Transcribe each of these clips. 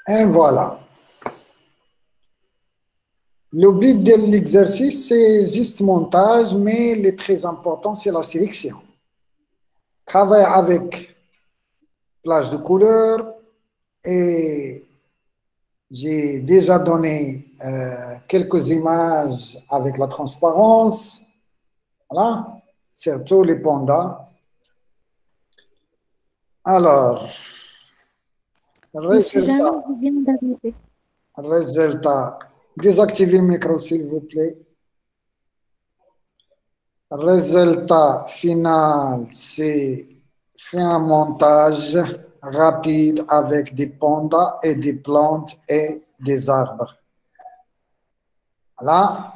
Et voilà. Le but de l'exercice, c'est juste montage, mais le très important, c'est la sélection. Travaille avec plage de couleurs et j'ai déjà donné quelques images avec la transparence. Voilà, surtout les pandas. Alors, Monsieur Jamel résultat, vient d'arriver. résultat. Désactivez le micro, s'il vous plaît. Résultat final, c'est faire un montage rapide avec des pandas et des plantes et des arbres. Voilà.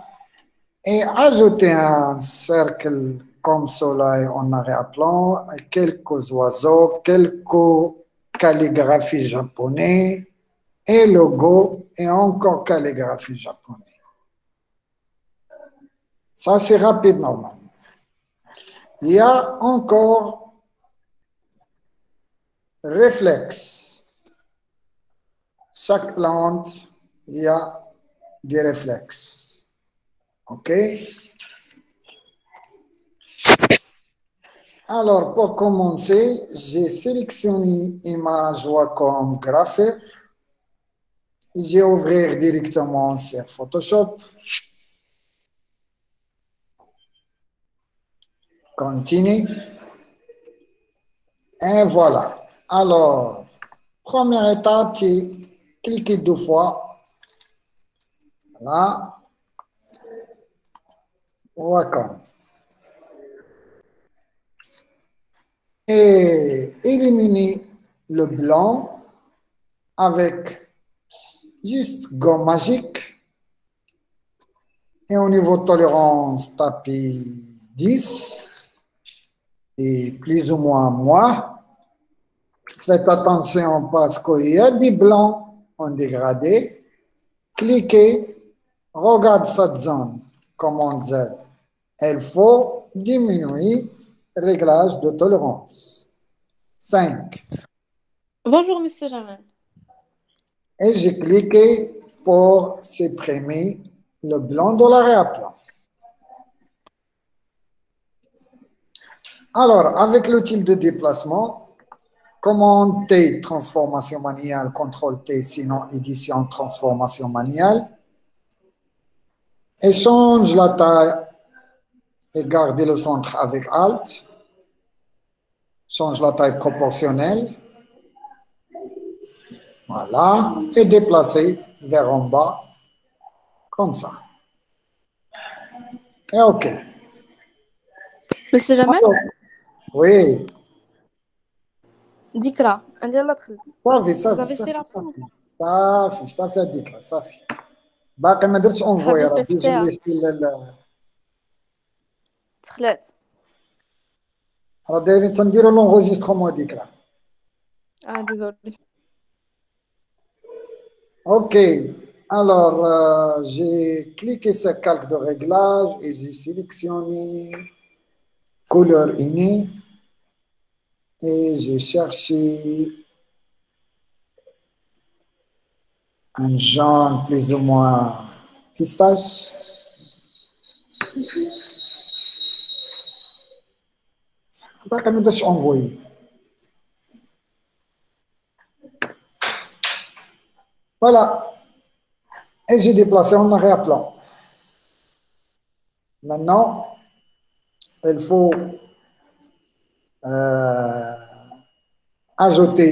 Et ajouter un cercle comme soleil en arrière-plan, quelques oiseaux, quelques calligraphies japonais et logo et encore calligraphie japonais. Ça, c'est rapide normalement. Il y a encore réflexe. Chaque plante, il y a des réflexes. OK? Alors, pour commencer, j'ai sélectionné image Wacom Graphic. J'ai ouvert directement sur Photoshop. Continue. Et voilà. Alors, première étape, c'est cliquer 2 fois. Voilà. Wacom. Et éliminer le blanc avec juste gomme magique. Et au niveau de tolérance, tapez 10 et plus ou moins. Faites attention parce qu'il y a des blancs en dégradé. Cliquez, regarde cette zone, commande Z. Il faut diminuer le réglage de tolérance. 5. Bonjour, Monsieur Jamel. Et j'ai cliqué pour supprimer le blanc de l'arrière-plan. Alors, avec l'outil de déplacement, commande T, transformation manuelle, CTRL T, sinon édition, transformation manuelle. Et change la taille et garder le centre avec Alt. Change la taille proportionnelle. Voilà. Et déplacer vers en bas, comme ça. Et OK. Monsieur Jamel, Oui. Dikra, عندي يلا دخلت. صافي Vous صافي avez fait صافي la France. صافي صافي هذيك صافي باقي ما درتش اونفوي صحابي راه صيفطتيها تخلعت. راه دايرين تنديروا لونغوجيسترومون هذيك راه ديزولي. OK. Alors, j'ai cliqué sur calque de réglage et j'ai sélectionné couleur innée et j'ai cherché un jaune plus ou moins pistache. باقي ما درتش اونفوي. Voilà. Et j'ai déplacé en arrière-plan. Maintenant, il faut ajouter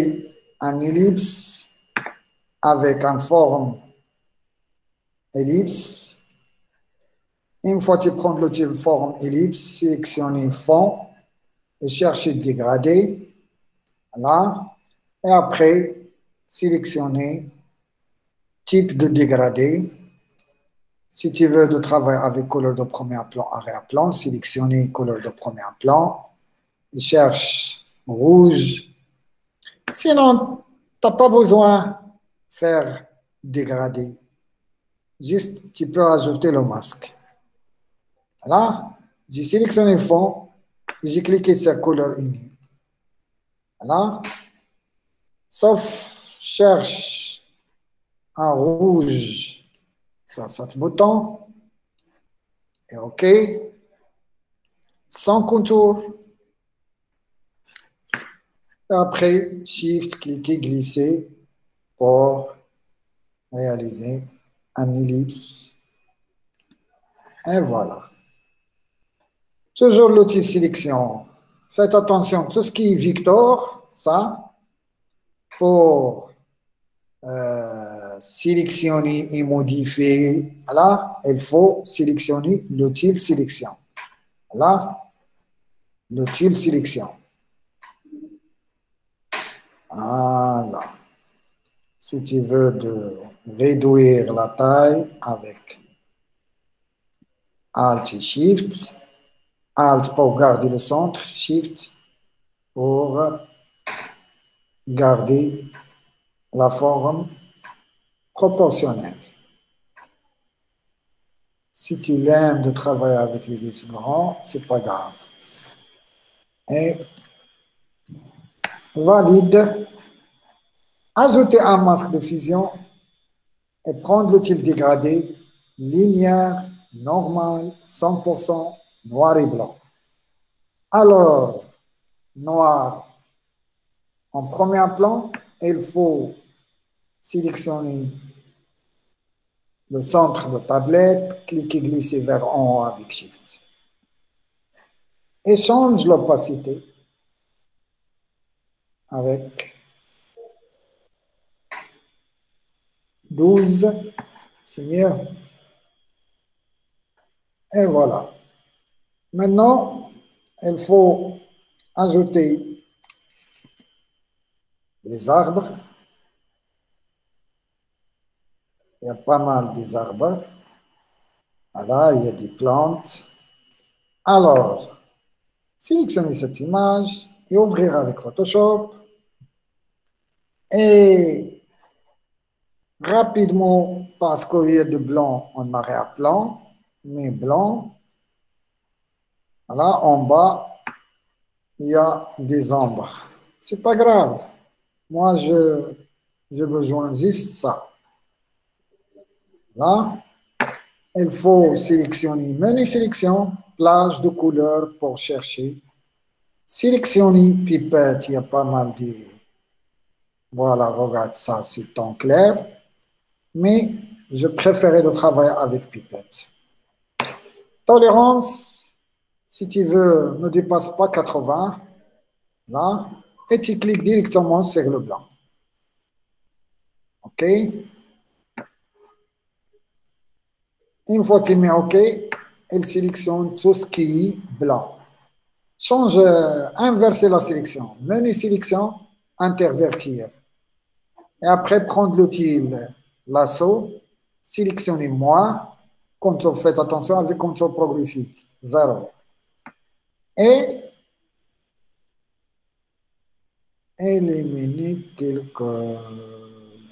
un ellipse avec une forme ellipse. Une fois que tu prends l'outil forme ellipse, sélectionnez fond et cherchez dégradé. Voilà. Et après, sélectionnez type de dégradé. Si tu veux de travailler avec couleur de premier plan, arrière-plan, sélectionnez couleur de premier plan. Et cherche rouge. Sinon, tu n'as pas besoin de faire dégradé. Juste, tu peux ajouter le masque. Voilà. J'ai sélectionné fond et j'ai cliqué sur couleur unie. Voilà. Sauf, cherche En rouge, ça bouton. Et OK. Sans contour. Et après, Shift, cliquez, glisser pour réaliser un ellipse. Et voilà. Toujours l'outil sélection. Faites attention, tout ce qui est Victor, ça, pour sélectionner et modifier, là, il faut sélectionner l'outil sélection. Là, l'outil sélection. Voilà. Si tu veux de réduire la taille avec Alt et Shift, Alt pour garder le centre, Shift pour garder la forme proportionnelle. Si tu l'aimes de travailler avec l'ellipse grand, c'est pas grave. Et valide. Ajouter un masque de fusion et prendre l'outil dégradé, linéaire, normal, 100%, noir et blanc. Alors, noir en premier plan, il faut sélectionner le centre de tablette, cliquer, glisser vers en haut avec Shift. Et change l'opacité avec 12, c'est mieux. Et voilà. Maintenant, il faut ajouter les arbres. Il y a pas mal des arbres. Voilà, il y a des plantes. Alors, sélectionnez cette image et ouvrir avec Photoshop. Et rapidement, parce qu'au lieu de blanc, on arrière-plan, mais blanc. Là, en bas, il y a des ombres. C'est pas grave. Moi, j'ai besoin juste ça. Là, il faut sélectionner menu sélection, plage de couleurs pour chercher. Sélectionner pipette, il y a pas mal de... Voilà, regarde ça, c'est en clair. Mais je préférais de travailler avec pipette. Tolérance, si tu veux, ne dépasse pas 80. Là, et tu cliques directement sur le blanc. OK? Une fois que tu mets OK, il sélectionne tout ce qui est blanc. Change, inverser la sélection. Menu sélection, intervertir. Et après, prendre l'outil lasso, sélectionnez moins, contrôle, faites attention avec contrôle progressif, 0. Et éliminer quelques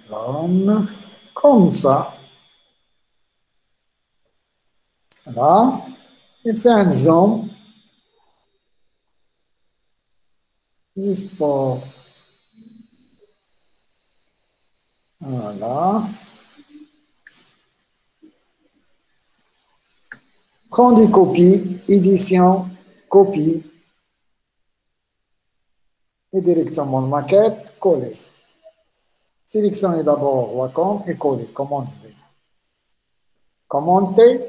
zones, comme ça. Là, il fait un zoom, juste pour... Voilà. Prends des copies, édition, copie, et directement maquette, coller. Sélectionnez d'abord Wacom et coller, commande V. Commande T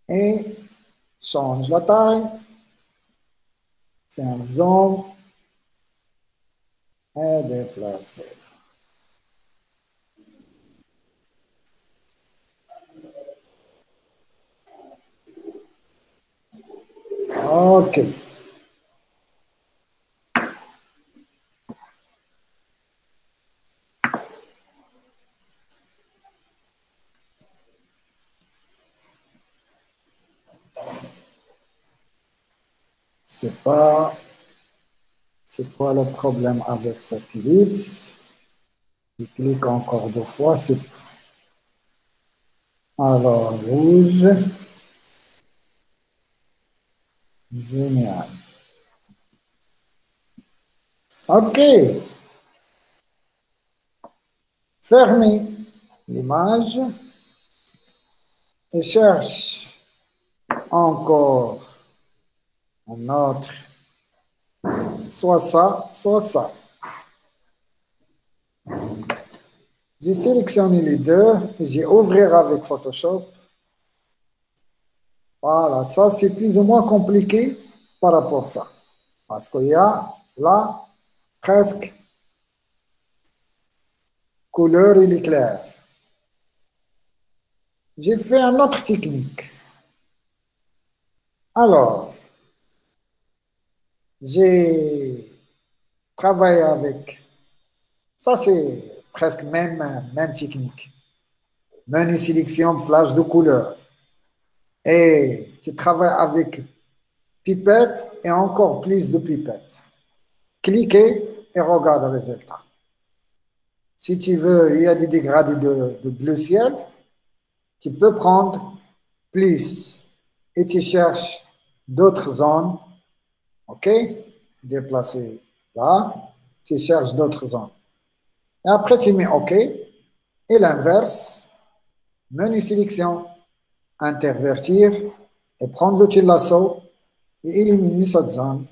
et change la taille, fais un zoom et déplacer. OK. C'est quoi le problème avec cette ellipse? Je clique encore 2 fois. Alors, rouge. Génial. OK. Fermez l'image et cherche encore un autre, soit ça, soit ça. J'ai sélectionné les deux et j'ai ouvert avec Photoshop. Voilà, ça c'est plus ou moins compliqué par rapport à ça. Parce qu'il y a là presque couleur il est clair. J'ai fait une autre technique. Alors, j'ai travaillé avec, ça c'est presque même technique. Menu sélection, plage de couleur. Et tu travailles avec pipette et encore plus de pipettes. Cliquez et regarde le résultat. Si tu veux, il y a des dégradés de bleu ciel, tu peux prendre plus et tu cherches d'autres zones, ok? Déplacer là, tu cherches d'autres zones. Et après, tu mets OK. Et l'inverse, menu sélection, intervertir et prendre l'outil lasso et éliminer cette zone.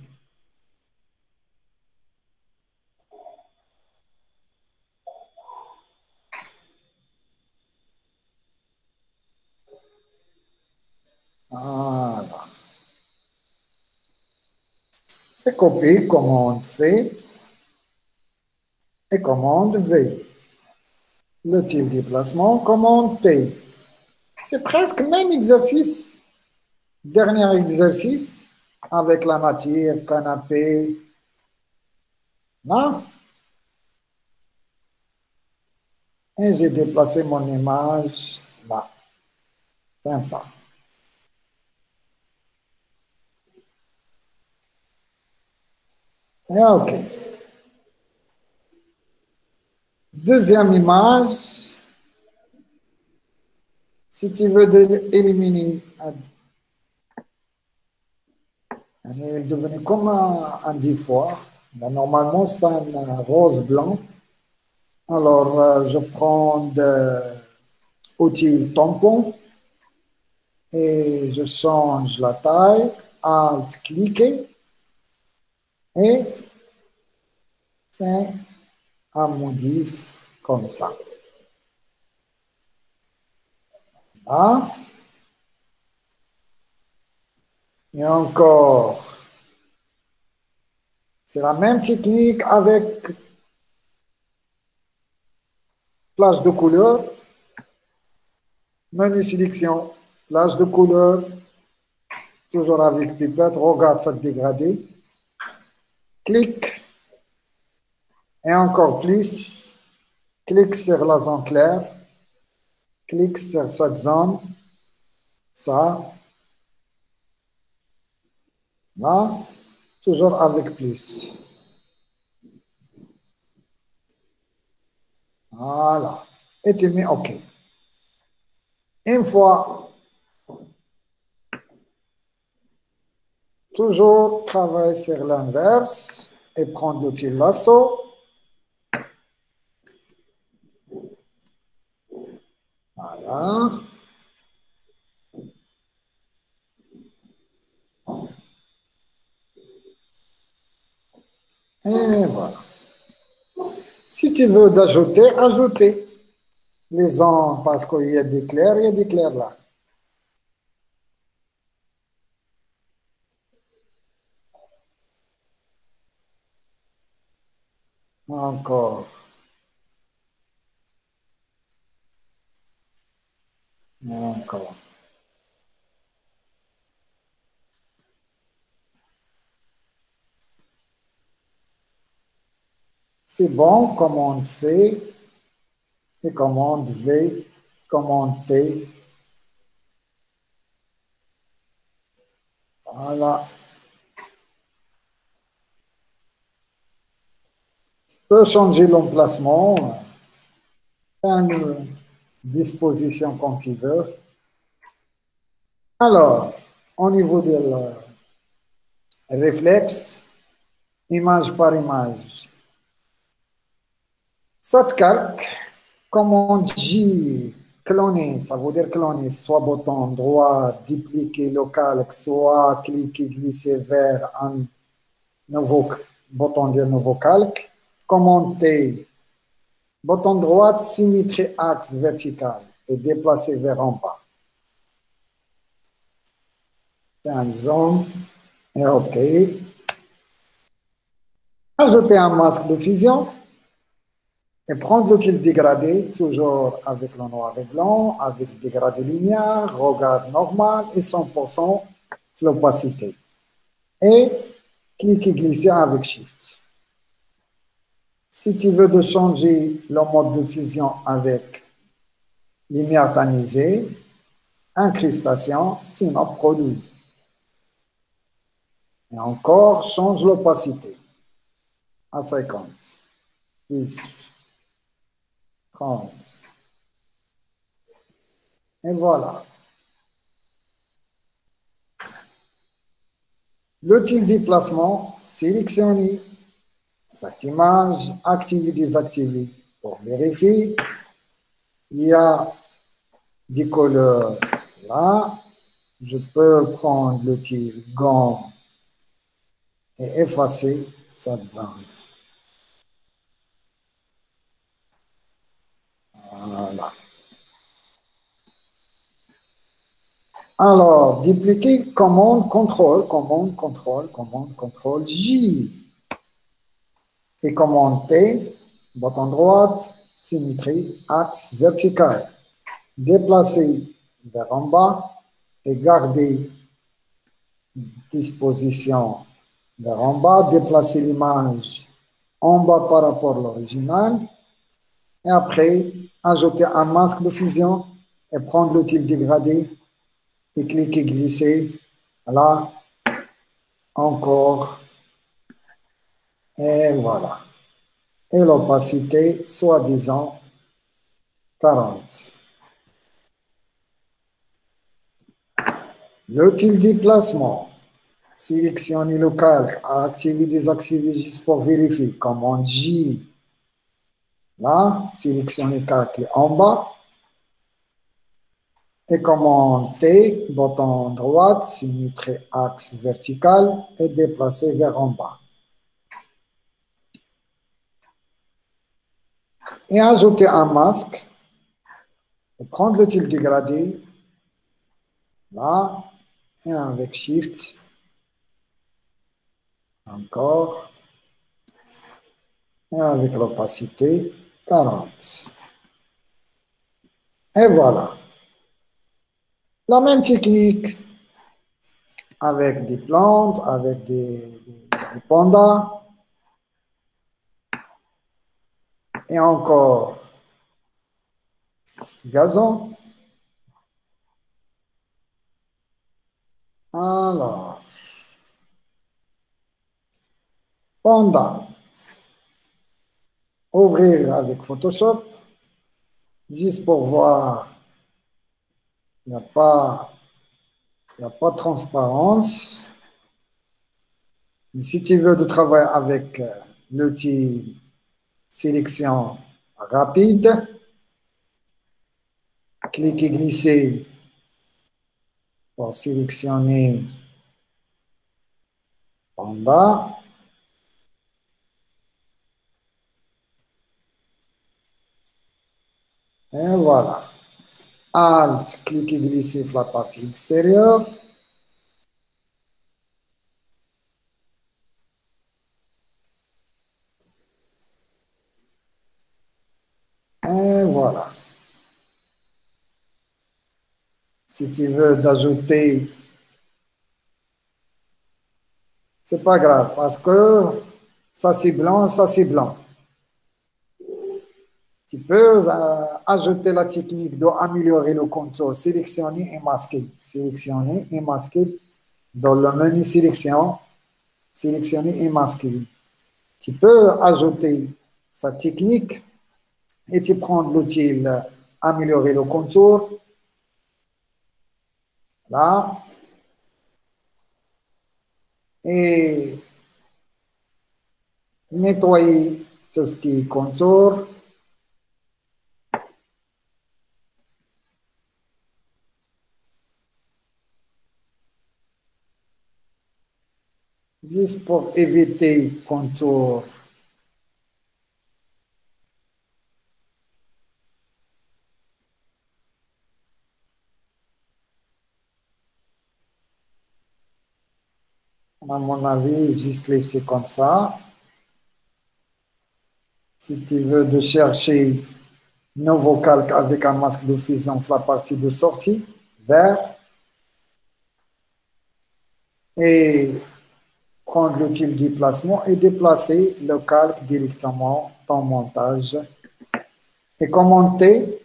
Voilà. Fais copier, commande C et commande V. L'outil déplacement, commande T. C'est presque le même exercice. Dernier exercice avec la matière, canapé. Non? Et j'ai déplacé mon image là. Sympa. Et OK. Deuxième image. Si tu veux éliminer, elle est devenue comme un défaut. Normalement, c'est un rose blanc. Alors, je prends l'outil tampon et je change la taille, Alt, cliquer et fais un modif comme ça. Là. Et encore. C'est la même technique avec plage de couleur. Menu sélection, plage de couleur. Toujours avec pipette. Regarde ça dégradé. Clique. Et encore plus. Clique sur la zone claire. Clique sur cette zone. Ça. Là. Toujours avec plus. Voilà. Et tu mets OK. Une fois, toujours travailler sur l'inverse et prendre l'outil lasso. Voilà. Et voilà. Si tu veux d'ajouter, ajouter les zones parce qu'il y a des clairs, il y a des clairs là. Encore. Encore. C'est bon, commande C et commande V, commande T. Voilà. Tu peux changer l'emplacement, une disposition quand tu veux. Alors, au niveau de réflexe, image par image, ça te calque Commande J, cloner, ça veut dire cloner, soit bouton droit, dupliquer le calque, soit cliquer, glisser vers un nouveau bouton de nouveau calque. Commande T, bouton droit, symétrie axe vertical et déplacer vers en bas. Un zoom et OK. Ajouter un masque de fusion et prendre l'outil dégradé, toujours avec le noir et blanc, avec dégradé linéaire, regard normal et 100% l'opacité. Et cliquer glisser avec Shift. Si tu veux de changer le mode de fusion avec lumière tamisée, incrustation, sinon produit. Et encore, change l'opacité à 50, 10, 30. Et voilà. L'outil déplacement, sélectionnez cette image, activer, désactiver pour vérifier. Il y a des couleurs là. Je peux prendre l'outil gomme et effacer cette zone. Voilà. Alors, dupliquer, commande, contrôle, commande, contrôle, commande, contrôle, J. Et commande T, bouton droite, symétrie, axe vertical. Déplacer vers en bas et garder disposition vers en bas, déplacer l'image en bas par rapport à l'original. Et après, ajouter un masque de fusion et prendre l'outil dégradé et cliquer glisser. Là, encore. Et voilà. Et l'opacité, soi-disant, 40. L'outil déplacement. Sélectionnez le calque, activer, désactiver juste pour vérifier. Commande J. Là, sélectionnez le calque en bas. Et commande T, bouton droite, symétrie axe vertical et déplacer vers en bas. Et ajouter un masque. Et prendre l'outil dégradé. Là, et avec Shift. Encore. Et avec l'opacité, 40. Et voilà. La même technique avec des plantes, avec des pandas. Et encore gazon. Alors, panda. Ouvrir avec Photoshop. Juste pour voir, il n'y a pas de transparence. Mais si tu veux de travailler avec l'outil sélection rapide, cliquez glisser pour sélectionner panda. Et voilà. Alt, cliquez glisser sur la partie extérieure. Et voilà. Si tu veux d'ajouter, c'est pas grave parce que ça c'est blanc, ça c'est blanc. Tu peux ajouter la technique d'améliorer le contour, sélectionner et masquer. Sélectionner et masquer dans le menu sélection, sélectionner et masquer. Tu peux ajouter sa technique et tu prends l'outil améliorer le contour. Là. Et nettoyer tout ce qui est contour. juste pour éviter contour. À mon avis, juste laisser comme ça. Si tu veux de chercher nouveau calque avec un masque de fusion, la partie de sortie, vert, et prendre l'outil de déplacement et déplacer le calque directement dans montage. Et commenter.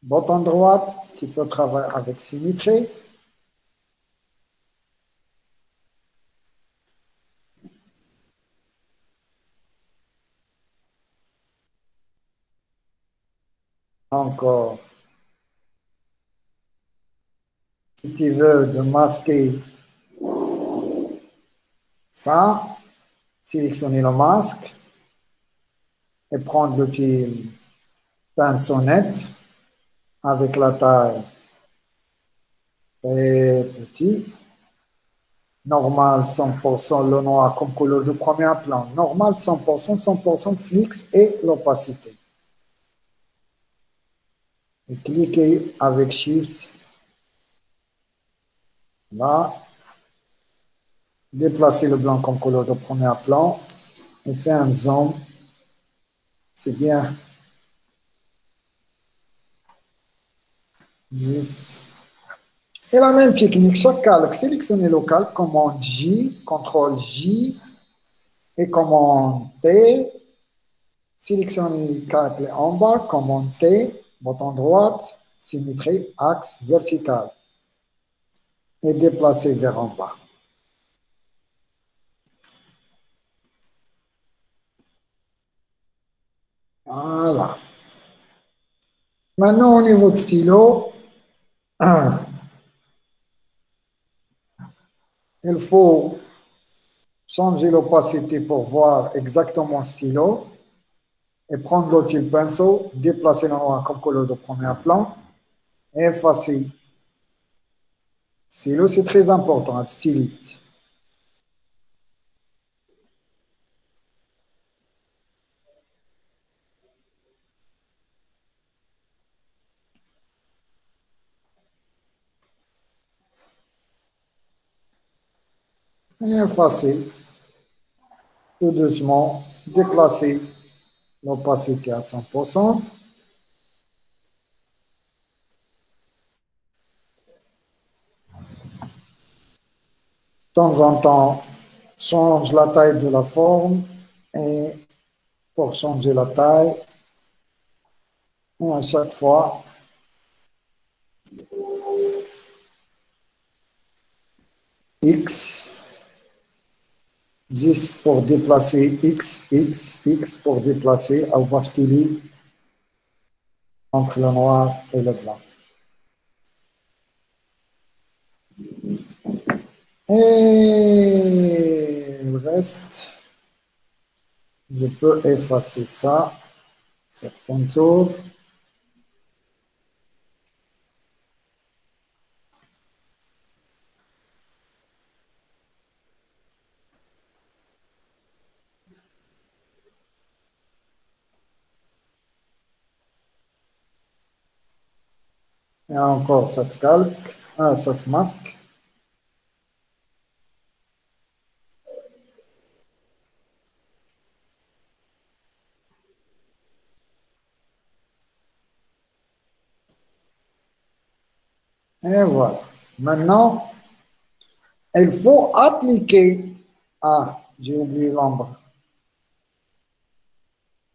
Bouton droit, tu peux travailler avec symétrie. Encore. Si tu veux de masquer ça, sélectionner le masque et prendre l'outil pinceau-net avec la taille et petit. Normal 100% le noir comme couleur de premier plan. Normal 100%, 100% flix et l'opacité. Et cliquez avec Shift. Là. Déplacer le blanc comme couleur de premier plan et faire un zoom. C'est bien. Juste. Et la même technique, chaque calque, sélectionnez le calque, commande J, CTRL J et commande T. Sélectionnez le calque en bas, commande T, bouton droite, symétrie, axe vertical et déplacer vers en bas. Voilà. Maintenant, au niveau de stylo, il faut changer l'opacité pour voir exactement le stylo et prendre l'outil pinceau, déplacer le noir comme couleur de premier plan et effacer. Stylo, c'est très important, un stylite. Et effacer tout doucement, déplacer l'opacité à 100%. De temps en temps, change la taille de la forme et pour changer la taille, et à chaque fois, X, 10 pour déplacer X, X, X pour déplacer ou basculer entre le noir et le blanc. Et le reste, je peux effacer ça, cette contour. Et encore cette calque, cette masque. Et voilà. Maintenant, il faut appliquer. Ah, j'ai oublié l'ombre.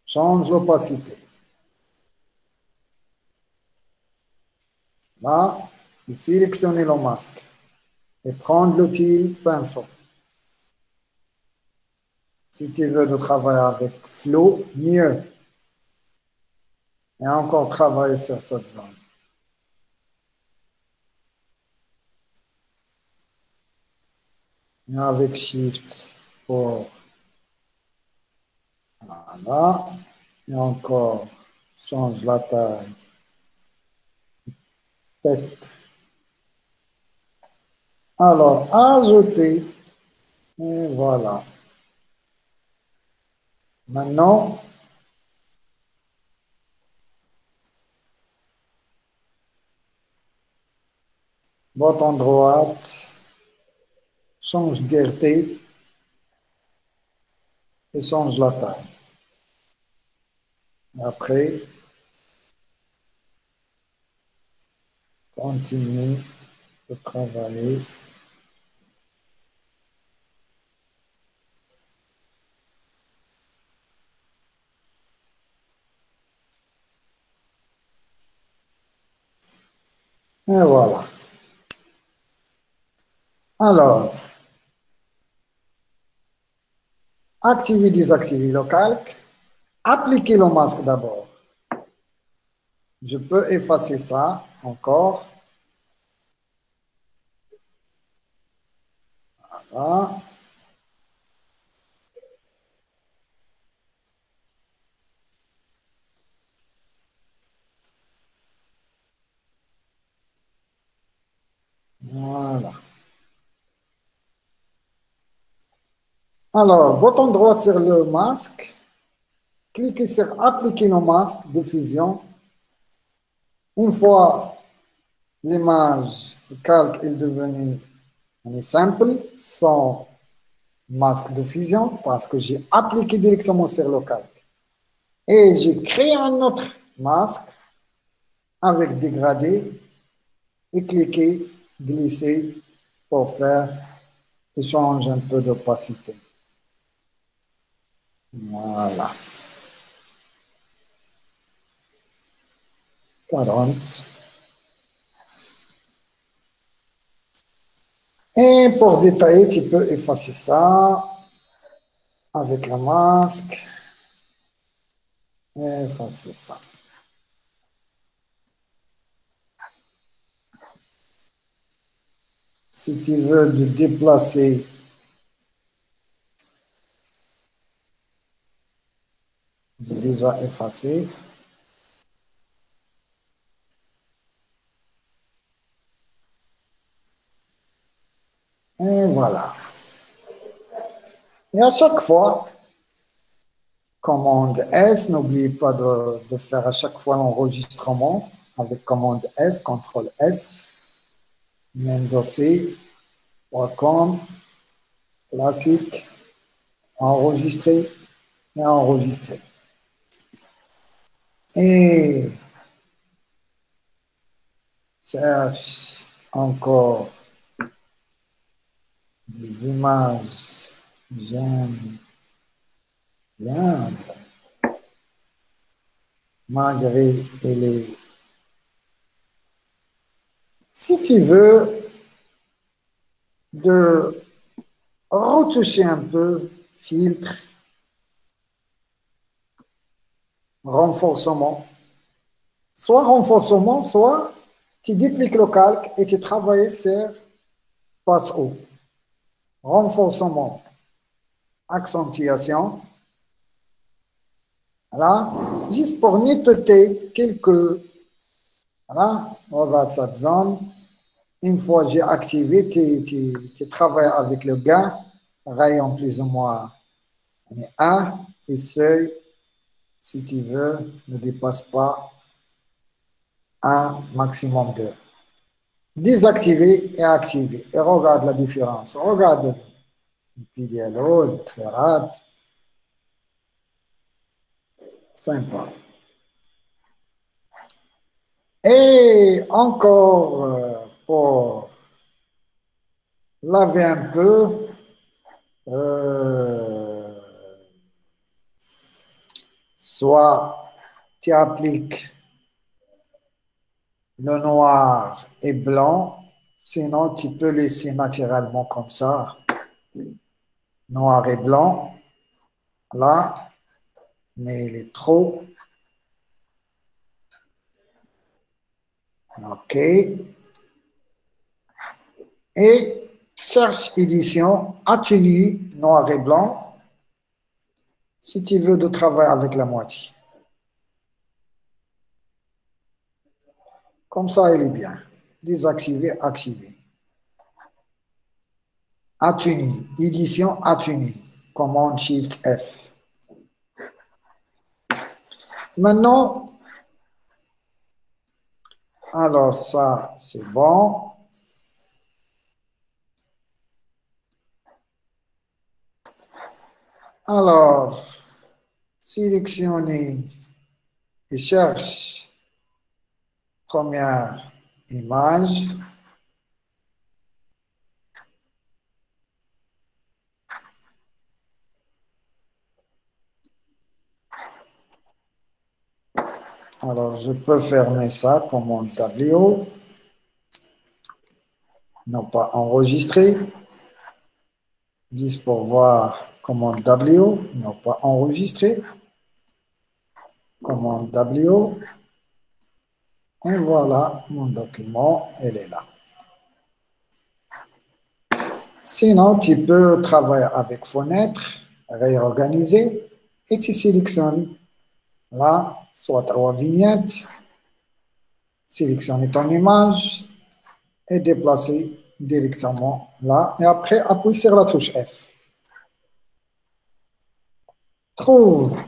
Change l'opacité. Là, et sélectionner le masque. Et prendre l'outil pinceau. Si tu veux de travailler avec flou, mieux. Et encore travailler sur cette zone. Et avec Shift pour... Voilà. Et encore, change la taille. Tête Alors, ajouter. Et voilà. Maintenant, bouton droite, change d'RT et change la taille. Après, continue de travailler. Et voilà. Alors, activer, désactiver le calque. Appliquer le masque d'abord. Je peux effacer ça encore. Voilà. Voilà. Alors, bouton droit sur le masque. Cliquez sur appliquer le masque de fusion. Une fois l'image, le calque est devenu simple, sans masque de fusion, parce que j'ai appliqué directement sur le calque. Et j'ai créé un autre masque avec dégradé et cliquer, glisser pour faire échange un peu d'opacité. Voilà. 40. Et pour détailler, tu peux effacer ça avec le masque. Effacer ça. Si tu veux de déplacer, j'ai déjà effacé. Et voilà. Et à chaque fois, commande S, n'oubliez pas de faire à chaque fois l'enregistrement avec commande S, CTRL S, même dossier, .com, classique, enregistrer et enregistrer. Et cherche encore des images. J'aime bien, malgré les... Si tu veux de retoucher un peu, filtre, renforcement, soit tu dupliques le calque et tu travailles sur passe haut. Renforcement, accentuation. Voilà, juste pour nettoyer quelques. Voilà, regarde cette zone. Une fois que j'ai activé, tu travailles avec le gain, rayon plus ou moins 1 et seuil, si tu veux, ne dépasse pas un maximum 2. Désactiver et activer. Et regarde la différence. Regarde le pilier l'autre, ferrate. Sympa. Et encore pour laver un peu, soit tu appliques le noir et blanc, sinon tu peux laisser naturellement comme ça, noir et blanc, là, mais il est trop. OK. Et cherche édition, atténue, noir et blanc, si tu veux de travailler avec la moitié. Comme ça, il est bien. Désactiver, activer. Atténuer, édition atténuée. Commande Shift F. Maintenant, alors ça, c'est bon. Alors, sélectionnez et cherche première image. Alors, je peux fermer ça, commande W. Non pas enregistré. 10 pour voir commande W. Non pas enregistré. Commande W. Et voilà, mon document, elle est là. Sinon, tu peux travailler avec fenêtre, réorganiser, et tu sélectionnes là, soit 3 vignettes, sélectionner ton image et déplacer directement là. Et après, appuie sur la touche F. Trouve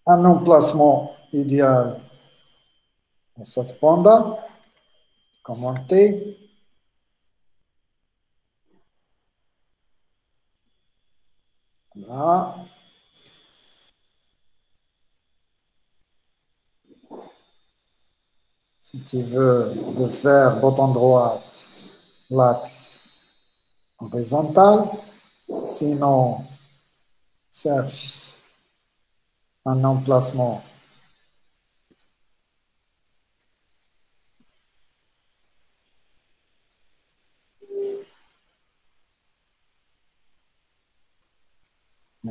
un emplacement idéal pour cette panda. Commenter. Là. Si tu veux de faire bouton droit, l'axe horizontal. Sinon, cherche un emplacement.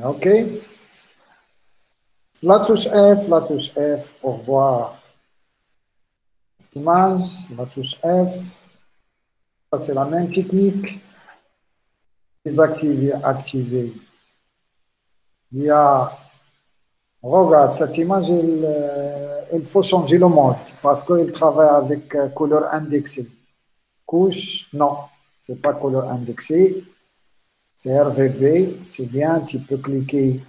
OK. La touche F pour voir l'image, la touche F. C'est la même technique. Désactiver, activer. Il y a, regarde, cette image, il faut changer le mode parce qu'il travaille avec couleur indexée. Couche, non, c'est pas couleur indexée. C'est RGB, c'est bien, tu peux cliquer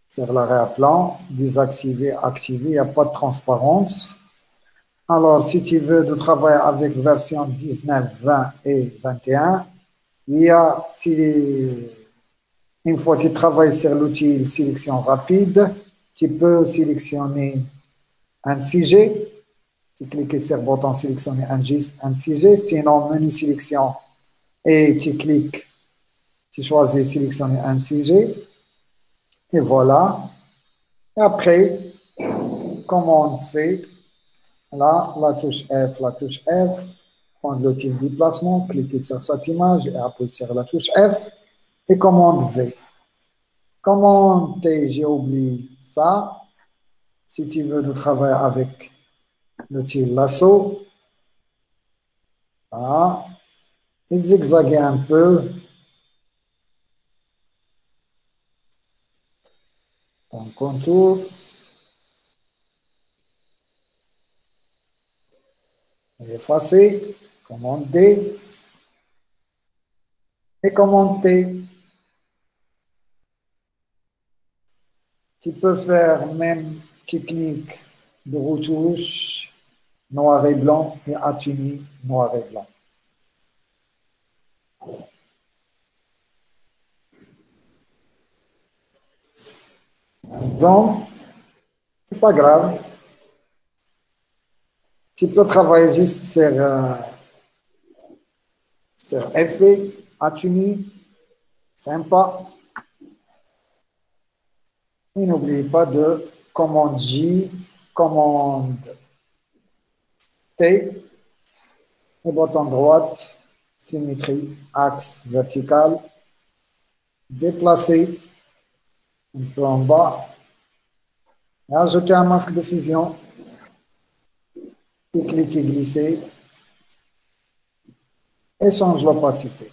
sur l'arrière-plan, désactiver, activer, il n'y a pas de transparence. Alors, si tu veux de travailler avec version 19, 20 et 21, il y a, une fois que tu travailles sur l'outil sélection rapide, tu peux sélectionner un sujet. Tu cliques sur le bouton sélectionner un sujet, sinon menu sélection et tu cliques, tu choisis sélectionner un sujet et voilà. Et après, commande C, là, la touche F, prendre l'outil de déplacement, cliquez sur cette image et appuyer sur la touche F et commande V. Commande T, j'ai oublié ça. Si tu veux de travailler avec l'outil lasso, voilà, et zigzaguer un peu. Ton contour. Et effacer. Commande D. Et commande P. Tu peux faire même technique de retouche noir et blanc et atténuer noir et blanc. Donc, c'est pas grave. Tu peux travailler juste sur effet, atténuer, sympa. Et n'oubliez pas de commande J, commande T, et bouton droite, symétrie, axe vertical, déplacer un peu en bas, et ajouter un masque de fusion, et cliquez glisser, et change l'opacité.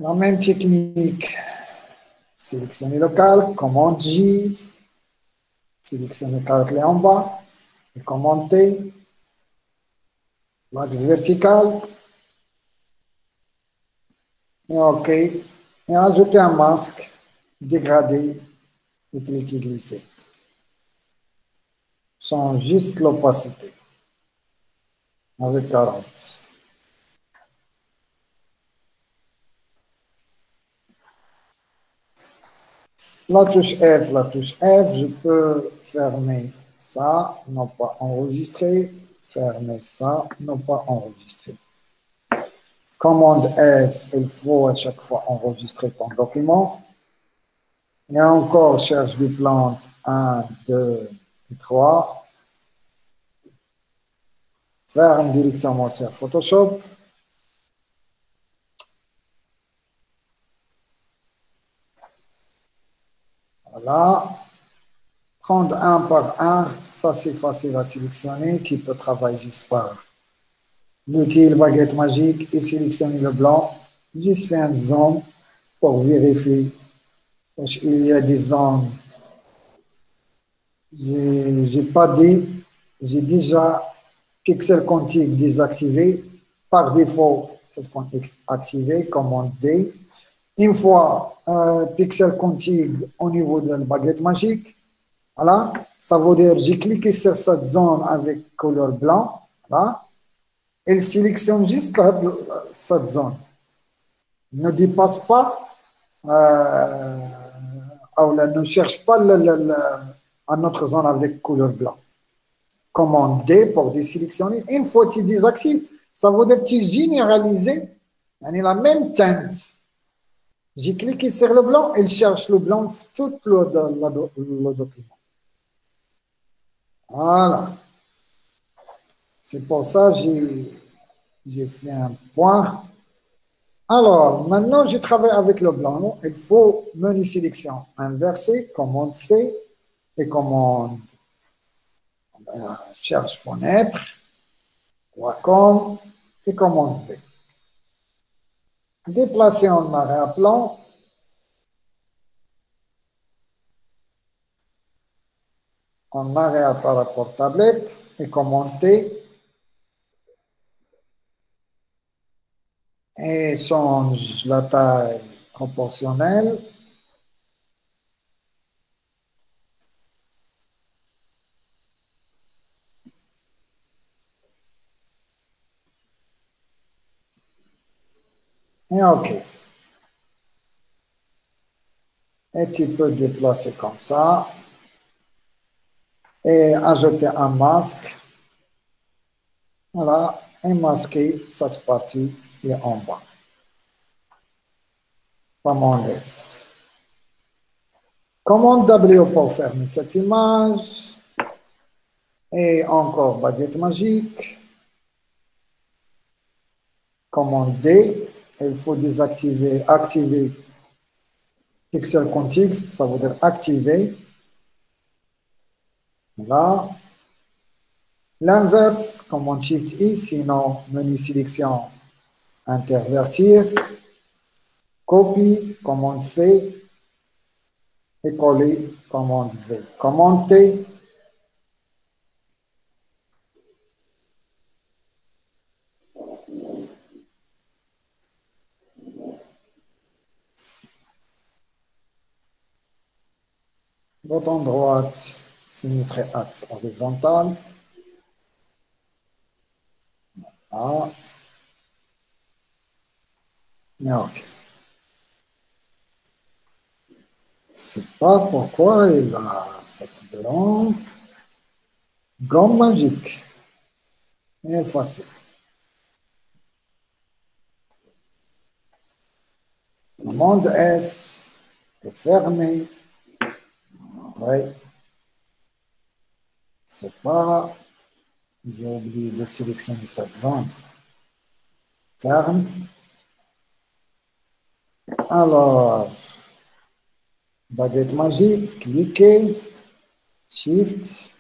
La même technique, sélectionner local, commande J, sélectionner calcler en bas, et commande T, l'axe vertical. Et OK. Et ajouter un masque, dégrader et cliquer glisser. Change juste l'opacité avec 40. La touche F, je peux fermer ça, non pas enregistrer, fermer ça, non pas enregistrer. Commande S, il faut à chaque fois enregistrer ton document. Et encore, cherche des plantes 1, 2 et 3. Ferme directement sur Photoshop. Voilà. Prendre un par un, ça c'est facile à sélectionner. Tu peux travailler juste par l'outil baguette magique et sélectionner le blanc. Juste faire une zone pour vérifier. Il y a des zones. J'ai pas dit, j'ai déjà pixel contigue désactivé. Par défaut, c'est activé, commande D. Une fois pixel contigue au niveau de la baguette magique, voilà, ça veut dire j'ai cliqué sur cette zone avec couleur blanc, voilà, elle sélectionne juste cette zone. Ne dépasse pas, ne cherche pas une autre zone avec couleur blanc. Commande D pour désélectionner. Une fois que tu désactives, ça veut dire que tu généralises la même teinte. J'ai cliqué sur le blanc, il cherche le blanc tout le document. Voilà. C'est pour ça que j'ai fait un point. Alors, maintenant, je travaille avec le blanc. Il faut menu sélection inversé, commande C et commande cherche fenêtre, Wacom et commande V. Déplacer en arrière-plan. En arrière par rapport à tablette et commande T. Et change la taille proportionnelle. Et OK. Et tu peux déplacer comme ça. Et ajouter un masque. Voilà. Et masquer cette partie qui est en bas. Commande S. Commande W pour fermer cette image. Et encore baguette magique. Commande D. Il faut désactiver, activer pixel contigue, ça veut dire activer. Là. L'inverse, commande Shift I, sinon menu sélection intervertir. Copie, commande C. Et coller, commande V. Commande T. Bouton droite, symétrie axe horizontal. Ah. OK. Je ne sais pas pourquoi il a cette blanc. Gomme magique. Et facile. Commande S. Et fermé. Oui. C'est pas. J'ai oublié de sélectionner cette zone. Ferme. Alors, baguette magique, cliquez, Shift,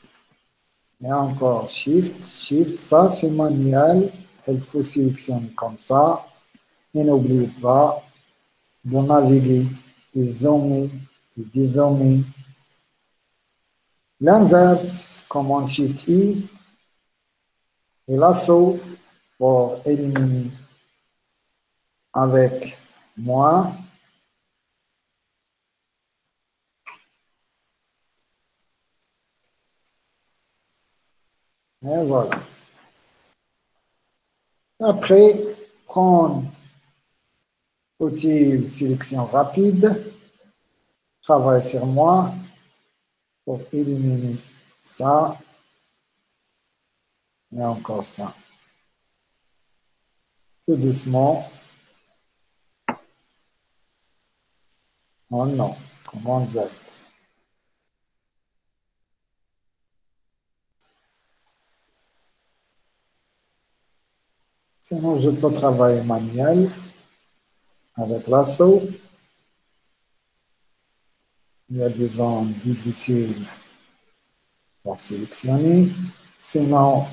et encore Shift, Shift, ça c'est manuel, il faut sélectionner comme ça, et n'oubliez pas de naviguer, et zoomer, et dézoomer. L'inverse, commande Shift I, et l'assaut, pour éliminer avec moins. Et voilà. Après, prendre outil sélection rapide, travailler sur moi pour éliminer ça et encore ça. Tout doucement. Oh non, commande Z. Sinon, je peux travailler manuel avec l'assaut. Il y a des zones difficiles pour sélectionner. Sinon,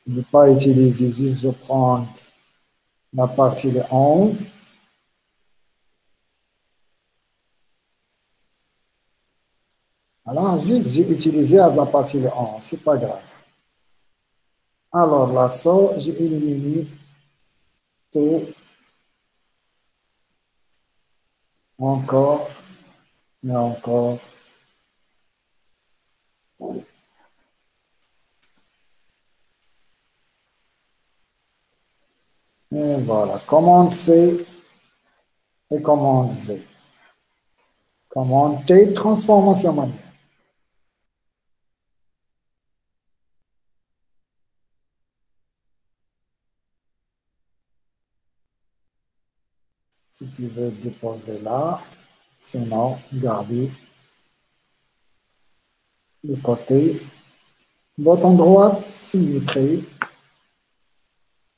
ne pas utiliser, juste je prends la partie de en haut. Voilà, juste j'ai utilisé la partie de en haut, c'est pas grave. Alors, l'assaut, j'ai éliminé tout. Encore et encore. Et voilà, commande C et commande V. Commande T, transformation manuelle. Si tu veux déposer là, sinon, garder le côté. Bouton droit, symétrie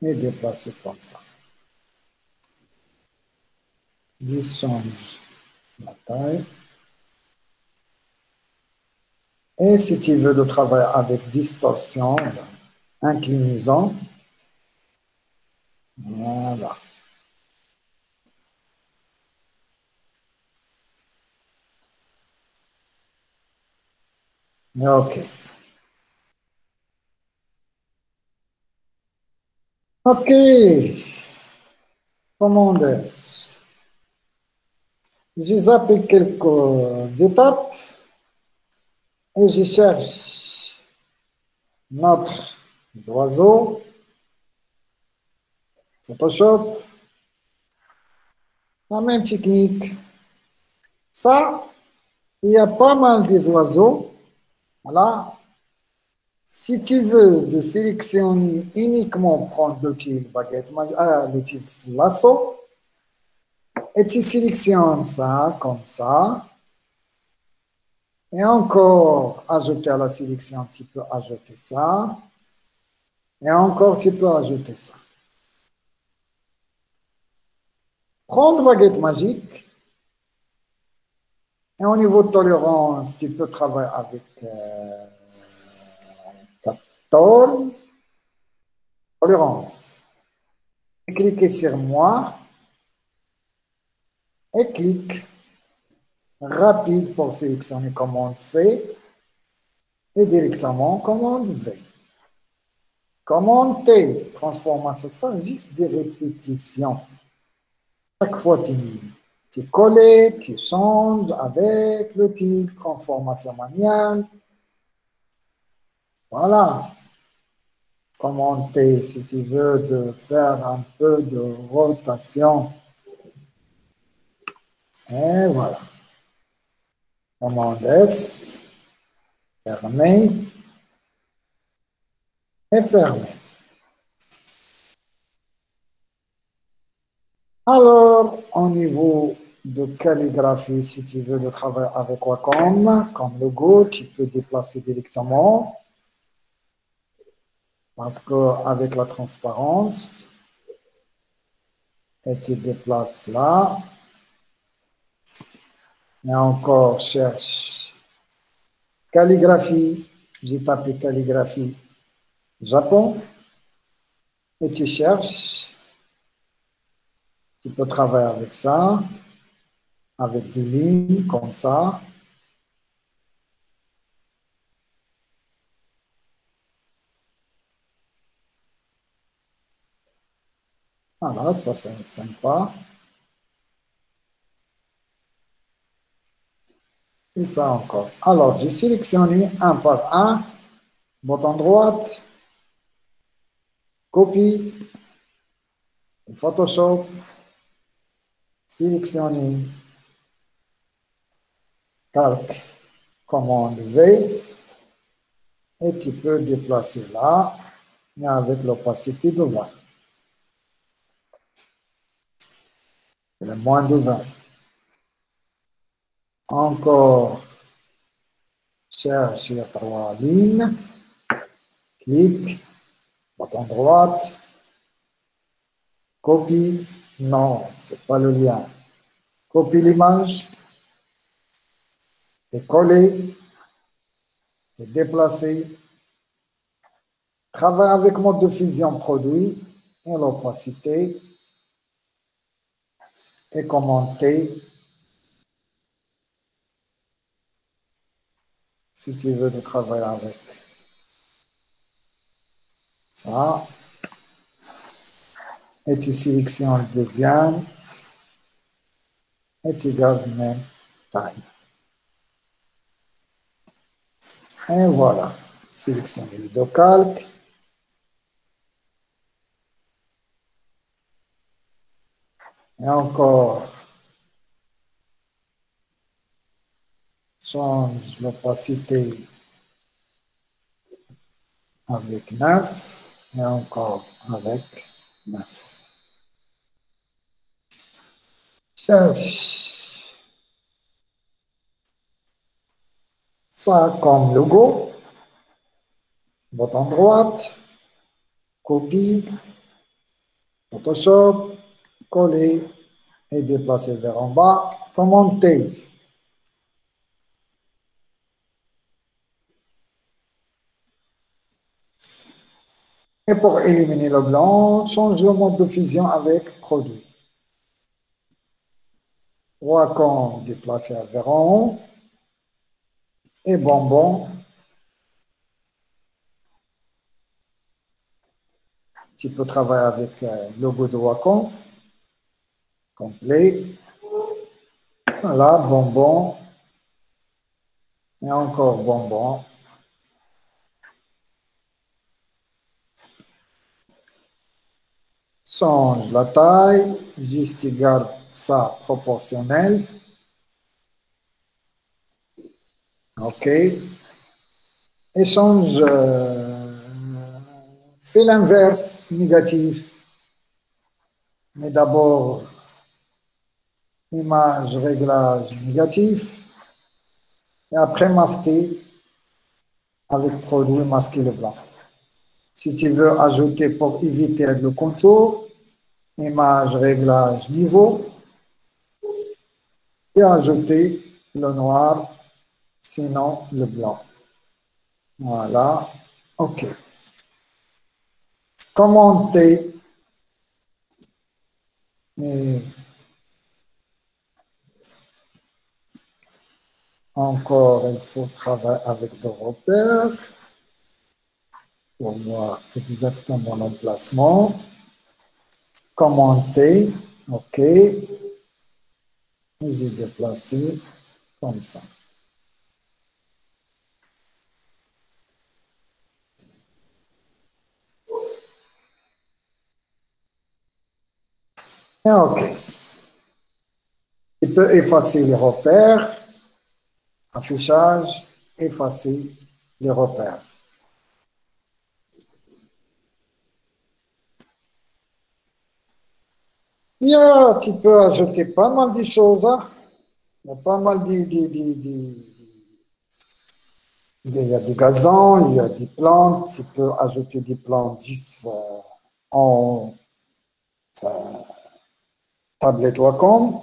et déplacer comme ça. Je change la taille. Et si tu veux de travailler avec distorsion, inclinaison, voilà. OK. OK. Commande S. J'ai zappé quelques étapes et je cherche notre oiseau. Photoshop. La même technique. Ça, il y a pas mal des oiseaux. Voilà. Si tu veux de sélectionner uniquement prendre l'outil baguette, l'outil lasso, et tu sélectionnes ça comme ça. Et encore, ajouter à la sélection, tu peux ajouter ça. Et encore, tu peux ajouter ça. Prendre baguette magique. Et au niveau de tolérance, tu peux travailler avec 14. Tolérance. Cliquez sur moi. Et clique rapide pour sélectionner commande C. Et directement commande V. Commande T, transformation, ça juste des répétitions. Chaque fois tu colles, tu changes avec l'outil transformation manuelle. Voilà. Commande T si tu veux de faire un peu de rotation. Et voilà. Commande S, fermer et fermer. Alors, au niveau de calligraphie, si tu veux de travailler avec Wacom, comme logo, tu peux déplacer directement. Parce qu'avec la transparence, et tu déplaces là. Et encore, cherche calligraphie. J'ai tapé calligraphie Japon. Et tu cherches. Tu peux travailler avec ça. Avec des lignes comme ça. Voilà, ça c'est sympa. Et ça encore. Alors, j'ai sélectionné un par un, bouton droite, copie, Photoshop, sélectionner, calque, commande V, et tu peux déplacer là, mais avec l'opacité de 20. Le moins de 20. Encore, cherche les trois lignes, clic, bouton droite, copie, non, c'est pas le lien. Copie l'image, et coller, et déplacer. Travaille avec mode de fusion produit et l'opacité et commenter si tu veux de travailler avec ça. Et tu sélectionnes le deuxième et tu gardes même taille. Et voilà, sélectionne le vidéocalque. Et encore, change l'opacité avec 9 et encore avec 9. Cherche ça comme logo, bouton droite, copie, Photoshop, coller et déplacer vers en bas, commenter. Et pour éliminer le blanc, change le mode de fusion avec produit. Wacom déplacer vers en haut. Et bonbon. Tu peux travailler avec le logo de Wacom. Complet. Voilà, bonbon. Et encore bonbon. Change la taille. Juste garde ça proportionnel. OK. Et change. Fais l'inverse, négatif. Mais d'abord, image, réglage négatif. Et après, masquer avec produit, masquer le blanc. Si tu veux ajouter pour éviter le contour, image, réglage, niveau, et ajouter le noir, sinon le blanc. Voilà, OK. Commenter. Et encore, il faut travailler avec des repères pour voir exactement l'emplacement. Commenter, OK. Et j'ai déplacé comme ça. Et OK. Tu peux effacer les repères, affichage, effacer les repères. Tu peux ajouter pas mal de choses. Hein? Il y a pas mal il y a des gazons, il y a des plantes. Tu peux ajouter des plantes juste en tablette Wacom.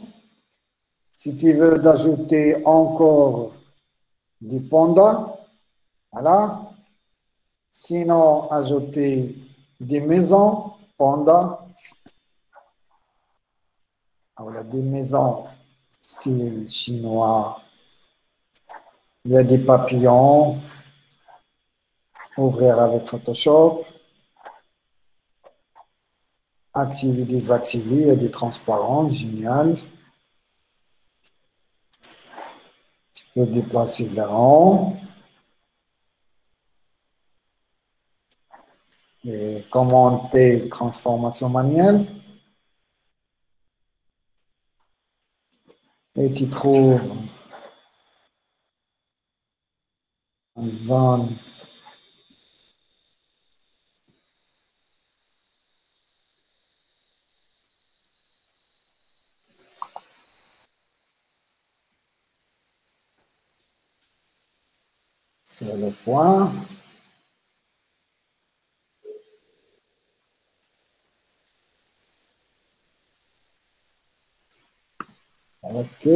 Si tu veux d'ajouter encore des pandas, voilà. Sinon, ajouter des maisons, pandas. Voilà, des maisons style chinois. Il y a des papillons. Ouvrir avec Photoshop. activer, désactiver, et des transparences, génial. Tu peux déplacer vers en haut. Et commande P, transformation manuelle. Et tu trouves une zone sur le point. OK.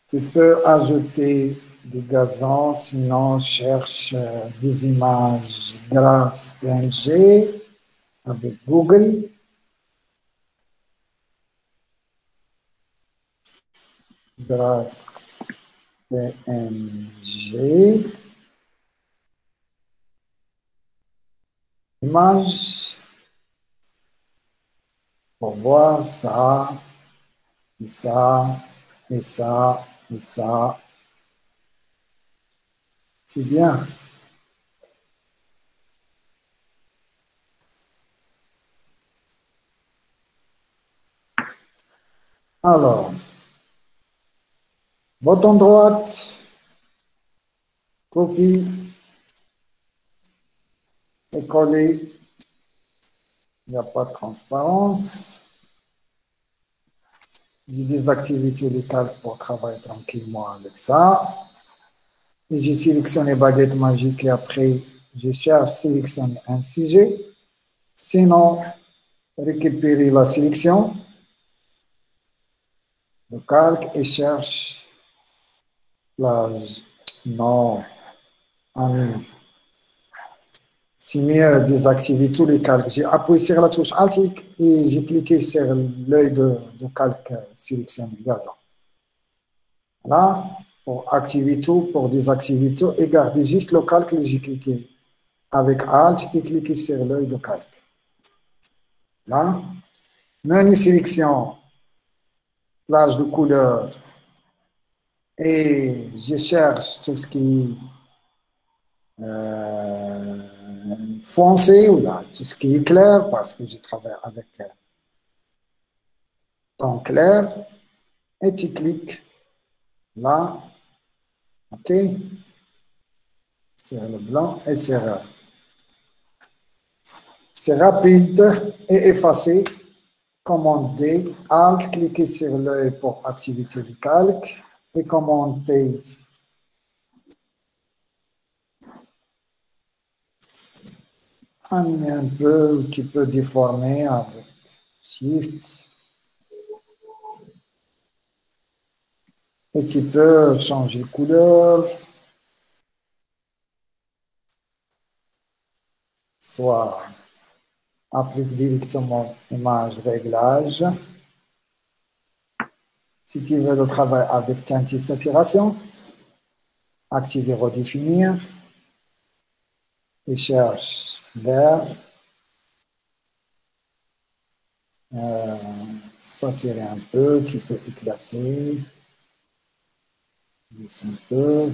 Tu peux ajouter des gazons, sinon cherche des images grâce PNG avec Google. Grâce PNG. Image. Pour voir ça, et ça, et ça, et ça. C'est bien. Alors, bouton droite, copie et coller. Il n'y a pas de transparence. J'ai désactivé tous les calques pour travailler tranquillement avec ça. Et j'ai sélectionné baguette magique et après, je cherche sélectionner un sujet. Sinon, récupérer la sélection, le calque et cherche plage. Non, ami. C'est mieux de désactiver tous les calques. J'ai appuyé sur la touche Alt et j'ai cliqué sur l'œil de calque sélectionné. Voilà, pour activer tout, pour désactiver tout et garder juste le calque que j'ai cliqué. Avec Alt et cliquer sur l'œil de calque. Là, menu sélection, plage de couleur et je cherche tout ce qui est foncé ou là, tout ce qui est clair parce que je travaille avec ton clair et tu cliques là, ok, sur le blanc et c'est rapide et effacé. Commande D, Alt, cliquez sur l'œil pour activer le calque et commande D. Animer un peu, tu peux déformer avec Shift et tu peux changer de couleur, soit applique directement image réglage. Si tu veux le travail avec teinte et saturation, activer redéfinir et cherche vert, saturer un peu, tu peux éclaircir, un peu,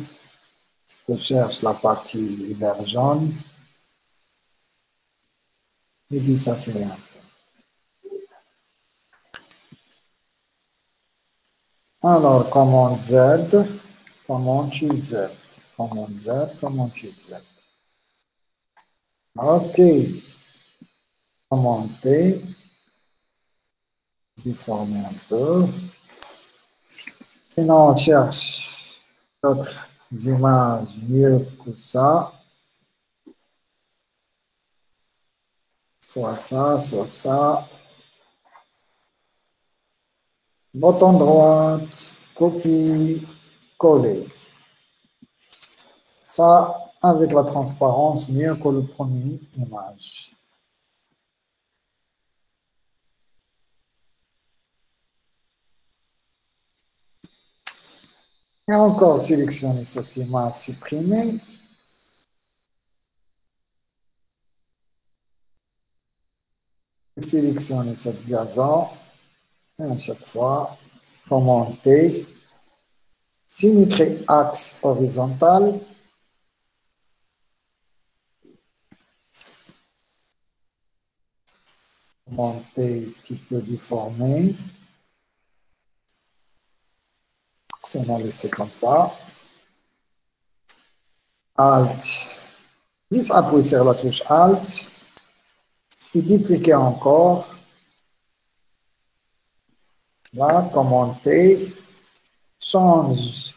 tu peux chercher la partie vert jaune et désaturer un peu. Alors, commande Z, commande Shift Z, commande Z, commande Shift Z. OK. Commande P, déformer un peu. Sinon, on cherche d'autres images mieux que ça. Soit ça, soit ça. Bouton droite, copie, coller. Ça, avec la transparence, mieux que le premier image. Et encore sélectionner cette image, supprimer. Sélectionner cette gazon. Et à chaque fois, commenter. Symétrie axe horizontal. Monter un petit peu déformé. Si on va laisser comme ça. Alt. Juste appuyer sur la touche Alt. Puis dupliquer encore. Là, commenter. Change.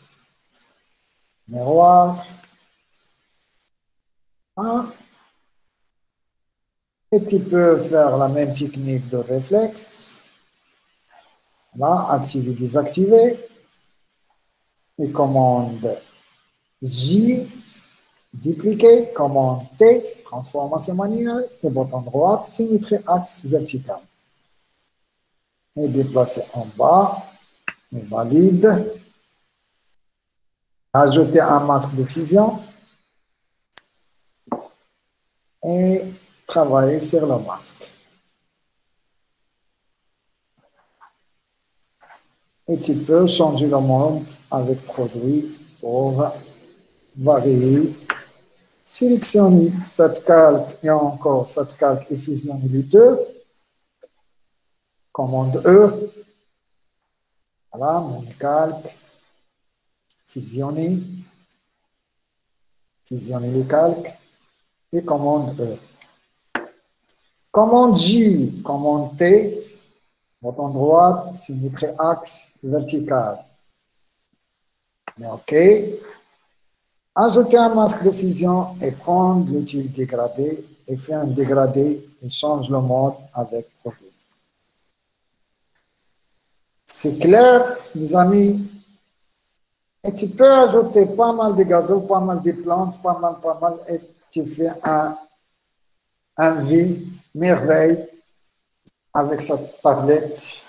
Miroir. Hein? Et tu peux faire la même technique de réflexe. Là, activer, désactiver. Et commande J, dupliquer, commande T, transformation manuelle, et bouton droit, symétrie axe vertical. Et déplacer en bas, et valide. Ajouter un masque de fusion. Et travailler sur le masque. Et tu peux changer le monde avec produit pour varier. Sélectionner cette calque et encore cette calque et fusionner les deux. Commande E. Voilà, menu calque. Fusionner. Fusionner les calques. Et commande E. Commande J, commande T. Bouton droit, symétrie axe vertical. OK. Ajouter un masque de fusion et prendre l'outil dégradé et faire un dégradé et change le mode avec produit. C'est clair, mes amis? Et tu peux ajouter pas mal de gazons, pas mal de plantes, pas mal, et tu fais un vie merveille avec cette tablette.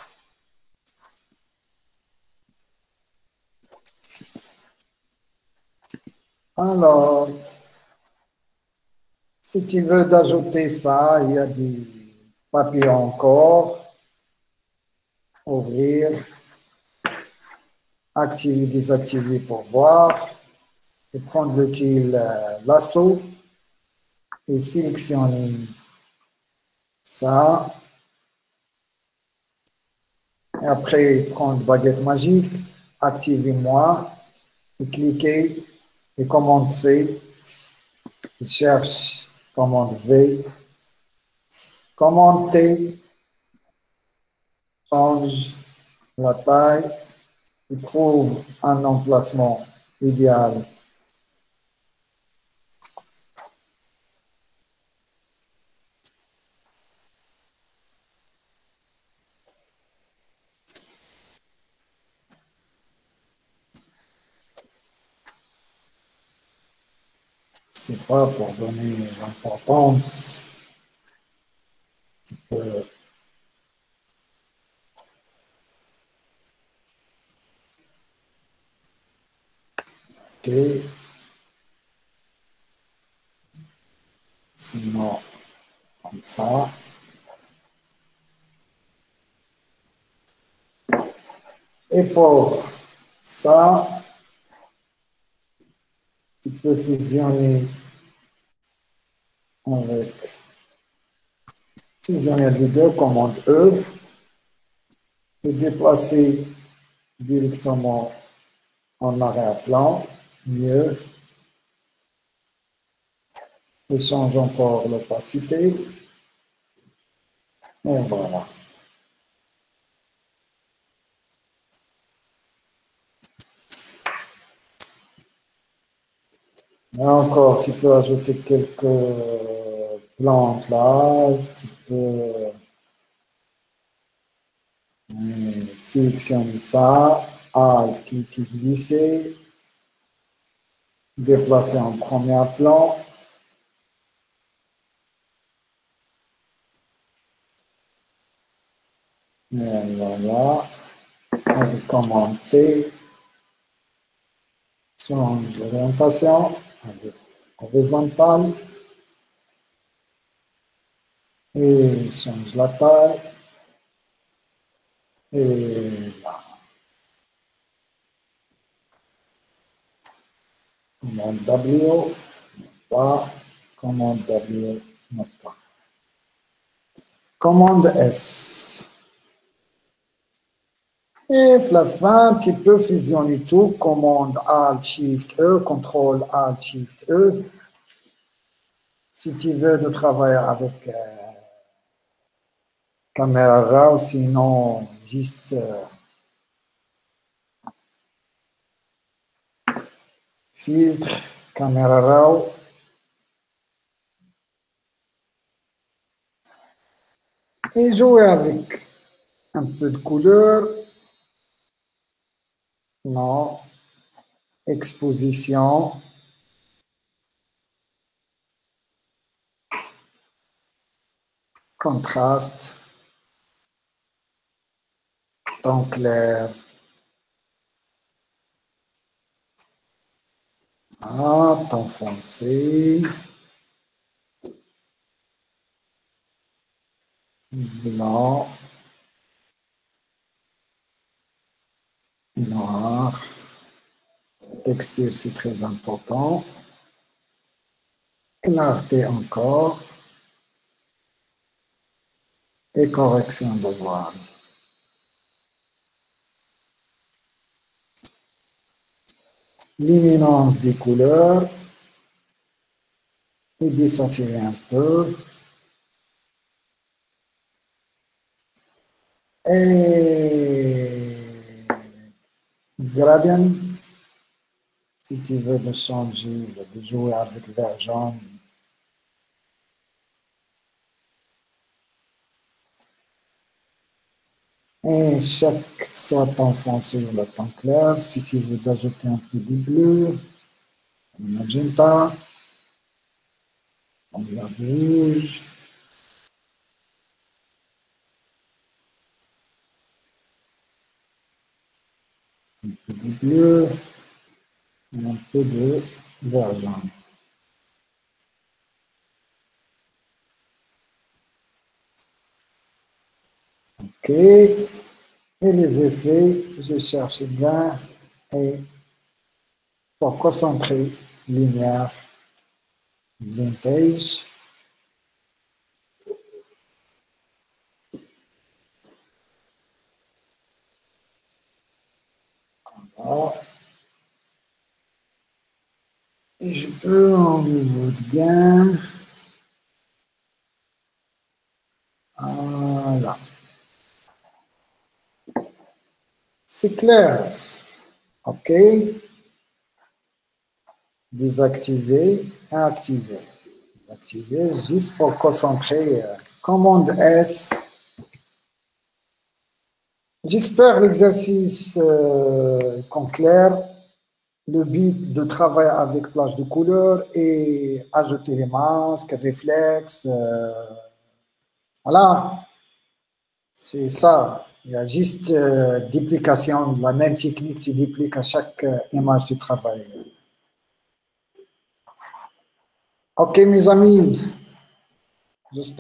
Alors, si tu veux d'ajouter ça, il y a des papiers encore. Ouvrir, activer, désactiver pour voir. Et prendre l'outil lasso et sélectionner ça. Et après, prendre baguette magique, activer moi et cliquer et commande C. Je cherche commande V. Commande T. Change la taille. Et trouve un emplacement idéal. C'est pas pour donner l'importance. OK. Sinon, comme ça. Et pour ça, tu peux fusionner avec fusionner les deux, commande E, et déplacer directement en arrière-plan, mieux, et change encore l'opacité, et voilà. Et encore, tu peux ajouter quelques plantes là, tu peux sélectionner ça, Alt, cliquer, glisser, déplacer en premier plan. Et voilà, avec commande T, change l'orientation avec horizontale et change la taille et là. Commande W, pas. Commande W, non pas. Commande S. Et à la fin, tu peux fusionner tout. Commande Alt-Shift-E, Contrôle Alt-Shift-E. Si tu veux de travailler avec caméra RAW, sinon juste filtre, caméra RAW. Et jouer avec un peu de couleur. Non. Exposition. Contraste. Ton clair. Ah, ton foncé. Blanc. Noir. Texture, c'est très important. Clarté encore. Et correction de voile. L'imminence des couleurs. Et désaturer un peu. Et gradient. Si tu veux de changer, de jouer avec vert jaune. Et chaque soit ton foncé ou le ton clair. Si tu veux d'ajouter un peu de bleu, le magenta, le rouge. Un peu de bleu et un peu de vert jaune. OK. Et les effets, je cherche bien et pour concentrer lumière vintage. Voilà. Et je peux au niveau de gain. Voilà. C'est clair. OK. Désactiver et activer. Activer juste pour concentrer. Commande S. J'espère l'exercice conclure le but de travailler avec plage de couleurs et ajouter les masques, réflexes. Voilà, c'est ça. Il y a juste duplication de la même technique, tu dupliques à chaque image du travail. Ok, mes amis.